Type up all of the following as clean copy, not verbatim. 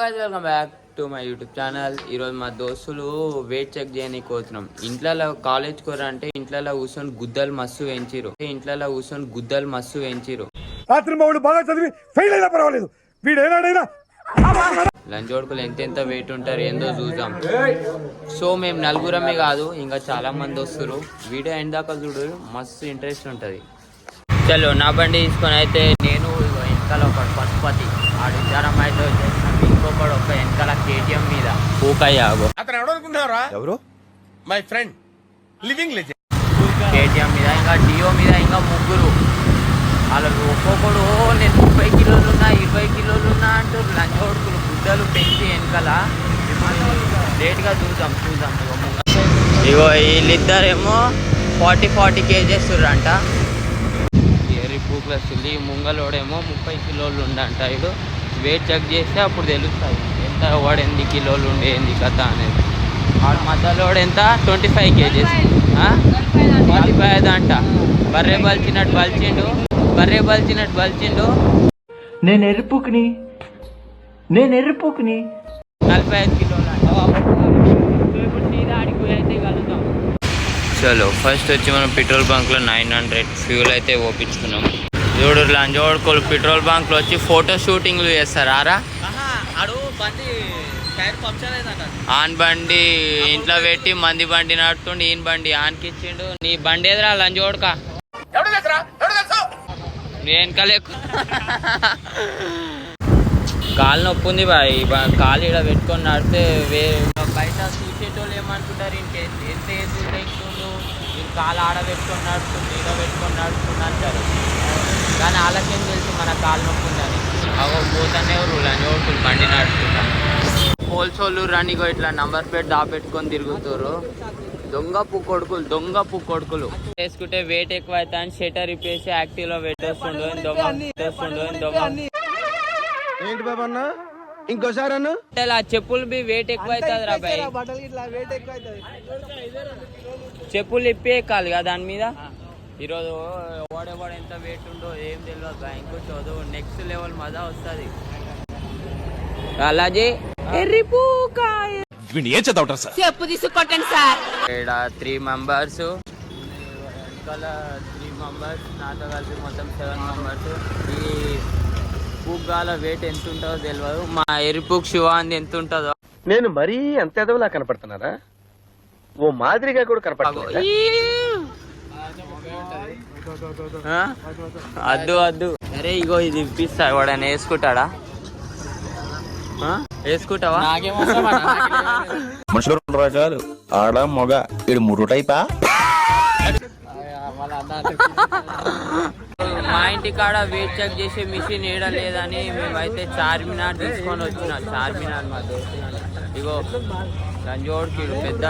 guys, welcome back to my YouTube channel. ఈరోజు మా దోస్తులు వెయిట్ చెక్ చేయడానికి పోతున్నాం. ఇంట్లో కాలేజ్ కూర అంటే ఇంట్లో కూర్చొని గుద్దలు మస్తు వెంచిరు. రాత్రి మా బాగా చదివి ఫెయిల్ అయినా పర్వాలేదు, వీడు ఏనాడైనా లంచోడుకులు ఎంత వెయిట్ ఉంటారు ఏందో చూద్దాం. సో మేము నలుగురమే కాదు, ఇంకా చాలా మంది వస్తారు. వీడియో ఎండ్ దాకా చూడు, మస్తు ఇంట్రెస్ట్ ఉంటుంది. చలో నా బండి తీసుకొని అయితే నేను వెనకాల ఒక పశుపతి ఆడు విచారం అయితే వచ్చేసినాం. ఇంకొకడు ఒక వెనకాల KTM మీద ఊకయ్యాగో. అతను ఎవరనుకుంటున్నారా? ఎవరు? My friend living legend. KTM మీద ఇంకా డియో మీద ఇంకా ముగ్గురు. వాళ్ళు ఒక్కొక్కడు నేను 30 కిలోలు ఉన్నా 20 కిలోలు ఉన్నా అంటారు. లంచోడుకులు గుడ్డలు పెంచి వెనకాల లేట్గా చూద్దాం. ఇగో వీళ్ళిద్దరేమో 40 kgs అంట. ప్లస్ ఈ ముంగలోడేమో 30 కిలోలు ఉండంట. ఇడు వెయిట్ చెక్ చేస్తే అప్పుడు తెలుస్తుంది ఎంత వాడు ఎన్ని కిలోలు ఉండే ఏంది కథ అనేది. వాడు మధ్యలోడు ఎంత 25 kgs 45 అంట. బర్రె బలిచినట్టు బలిచిండు. నేను ఎరుపుకుని 45 కిలోలు అంట. ఇప్పుడు సీదా ఆడికి అయితే కలుద్దాం. చలో ఫస్ట్ వచ్చి మనం పెట్రోల్ బంక్లో 900 ఫ్యూల్ అయితే ఓపించుకున్నాం. చూడు లంచోడుకోలు పెట్రోల్ బంక్లో వచ్చి ఫోటో షూటింగ్లు చేస్తారా? ఆన్ బండి ఇంట్లో పెట్టి మంది బండి నడుతుండి, ఈయన బండి ఆన్కి ఇచ్చిండు. నీ బండి ఎదురా లంచోడుక వెనకాల కాలు నొప్పి ఉంది బాయ్. కాలు ఇక్కడ పెట్టుకొని నడితే బయట చూసేటోళ్ళు ఏమనుకుంటారు, ఎంత ఎదురు ఎక్కుతుండు, కాలు ఆడ పెట్టుకొని నడుస్తుంది, ఈడ పెట్టుకొని నడుస్తుంది అంటారు. కానీ వాళ్ళకేం తెలుసు మన కాలు నొప్పి ఉందని. అగో పోతానే లంచోడుకులు బండి నడుపుకుంటా. హోల్సోళ్ళు రన్నిగో ఇట్లా నంబర్ ప్లేట్ దాపెట్టుకొని తిరుగుతారు. దొంగ పుక్కొడుకులు వేసుకుంటే వెయిట్ ఎక్కువ అవుతా అని షెటర్ ఇప్పేసి యాక్టివ్లో పెట్టేస్తుండు. ఏంటి బాబా అన్న ఇంకోసారి అన్న ఆ చెప్పులు బి వెయిట్ ఎక్కువ అవుతుంది రా బాయ్. చెప్పులు ఇప్పి ఎక్కాలి కదా దాని మీద. ఈరోజు ఓడేవాడు ఎంత వెయిట్ ఉందో ఏం తెలియదు బాయ్. ఇంకో చదువు నెక్స్ట్ లెవెల్ మజా వస్తుంది. అలాగే చెప్పు తీసుకొట్టండి సార్. ఇక్కడ 3 మెంబర్స్, వెనకాల 3 మెంబర్స్, నాతో కలిపి మొత్తం 7 మెంబర్స్. ఈ పూగాల వెయిట్ ఎంత ఉంటుందో తెలియదు. మా ఎరుపుక్ శివాంది ఎంత ఉంటుందో. నేను మరీ అంత ఎదవలా కనపడుతున్నారా? ఓ మాదిరిగా కూడా కనపడుతుంది. అద్దు అరే ఇగో ఇది ఇప్పిస్తా. వాడని వేసుకుంటాడా? వేసుకుంటావా? మనుషులు 2 రకాలు, ఆడ మొగ. ఇది 3 టైపా? మా ఇంటి కాడ వెయిట్ చెక్ చేసే మిషన్ ఏడ లేదని మేమైతే చార్మినార్ తీసుకొని వచ్చిన. చార్మినార్ మా దోస్తు ఇగో లంజోడుకి పెద్ద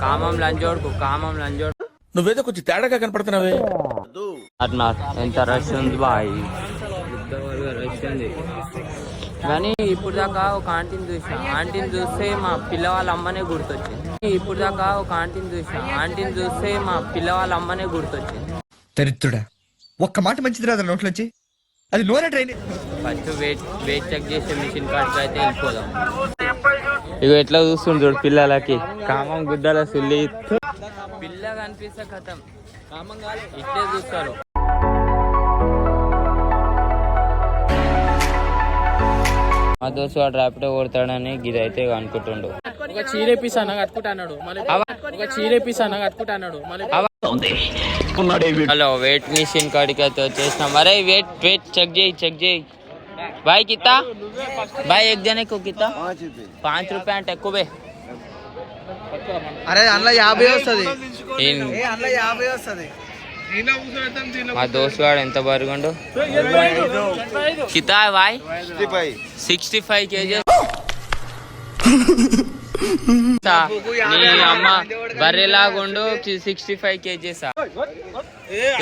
కామం లంజోడుకు. నువ్వేదో కొంచెం తేడాగా కనపడుతున్నావే. ఎంత రష్ ఉంది బాయ్, రష్ ఉంది. కానీ ఇప్పుడు దాకా ఒక ఆంటీని చూస్తే మా పిల్లవాళ్ళ అమ్మనే గుర్తొచ్చింది. దరిద్రుడా, ఒక్క మాట మంచిది రాదు నోట్లోంచి. అది నూనె ట్రైన్. ఫస్ట్ వెయిట్ చెక్ చేసే మిషన్ కాడికి అయితే వెళ్ళిపోదాం. ఇక ఎట్లా చూస్తుంది చూడు పిల్లలకి కామం గుద్దల సుల్లి. పిల్ల కనిపిస్తే కథం ఇట్లే చూస్తారు. మా దోస్తు వాడు ర్యాపిడో కొడతాడని గిది అయితే అనుకుంటుండు. ఒక చీర పీస్ అన్న కట్టుకుంటాడు. హలో వెయిట్ మిషన్ కాడికి అయితే వచ్చేసినాం. అరే వెయిట్ చెక్ చేయి भाई कितना भाई एक जने को कितना 5 रुपये అంటే ఎక్కువే. అరే అందులో 50 వస్తుంది. మా దోస్తు వాడు ఎంత బరుగుండు. కితా భాయ్ 65 kg. నీ అమ్మ బర్రెలాగుండు 65 kg.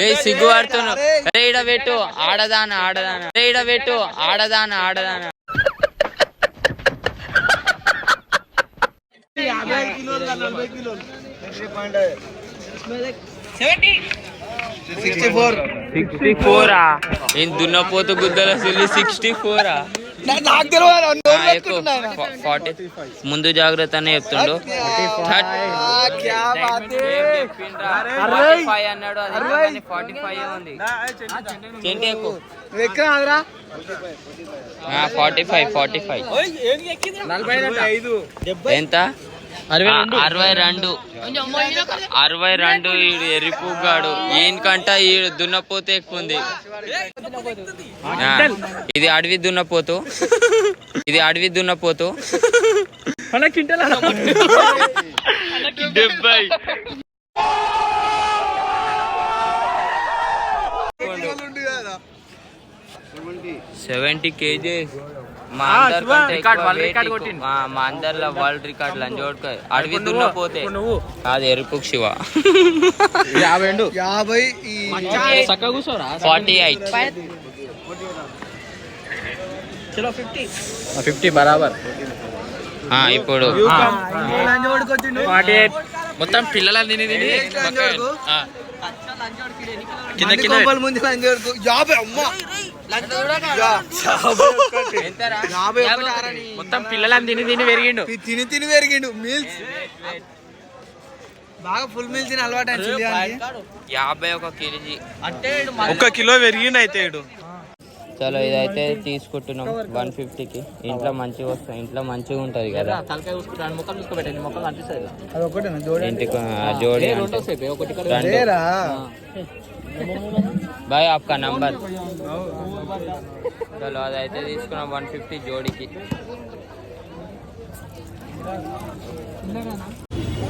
ఏ సిగ్గు పడుతున్నావు. అరే ఈడ పెట్టు ఆడదాన. దున్నపోతు గుద్దల సుల్లి 64. నాకు తెలియదు 40 ముందు జాగ్రత్త అనే చెప్తుండు 45 అన్నాడు, అది 45 ఉంది. ఏంటి ఎక్కువ 45 ఎంత 62 ఈడు ఎర్రిపుగ్గాడు. ఈయనకంట ఈడు దున్నపోతే ఎక్కువ ఉంది. ఇది అడవి దున్నపోతు, ఇది అడవి దున్నపోతు. 70 kgs. మా అందరిలో వరల్డ్ రికార్డ్ లంజోడ్క అడవి దున్నపోతే అది ఎరుపు శివ 50 బరాబర్. ఇప్పుడు మొత్తం పిల్లల తిని కింద కింద మొత్తం పిల్లలని తిని పెరిగిండు. తిని పెరిగిండు. మీల్స్ బాగా ఫుల్ మీల్స్ తిని అలవాటు 51 kg అంటే 1 కిలో పెరిగిండు అయితే ఇడు. చలో ఇదైతే తీసుకుంటున్నాం 150కి. ఇంట్లో మంచిగా వస్తాయి, ఇంట్లో మంచిగా ఉంటది కదా. తలకాయ చూసుకుంటాను, ముఖం చూసుకోబెట్టండి, ముఖం కనిపిస్తుంది. ఇంటికి జోడి भाई आपका नंबर चलो అదైతే తీసుకున్నాం 150 జోడికి.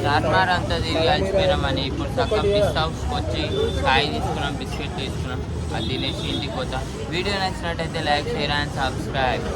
చార్మార్ అంతా తిరిగి అలసిపోయినామని ఇప్పుడు చక్కగా పిస్తా వచ్చి చాయ్ తీసుకున్నాం, బిస్కెట్ తీసుకున్నాం, అది తినేసి ఇంటికి పోతాం. వీడియో నచ్చినట్టయితే లైక్, షేర్ అండ్ సబ్స్క్రైబ్.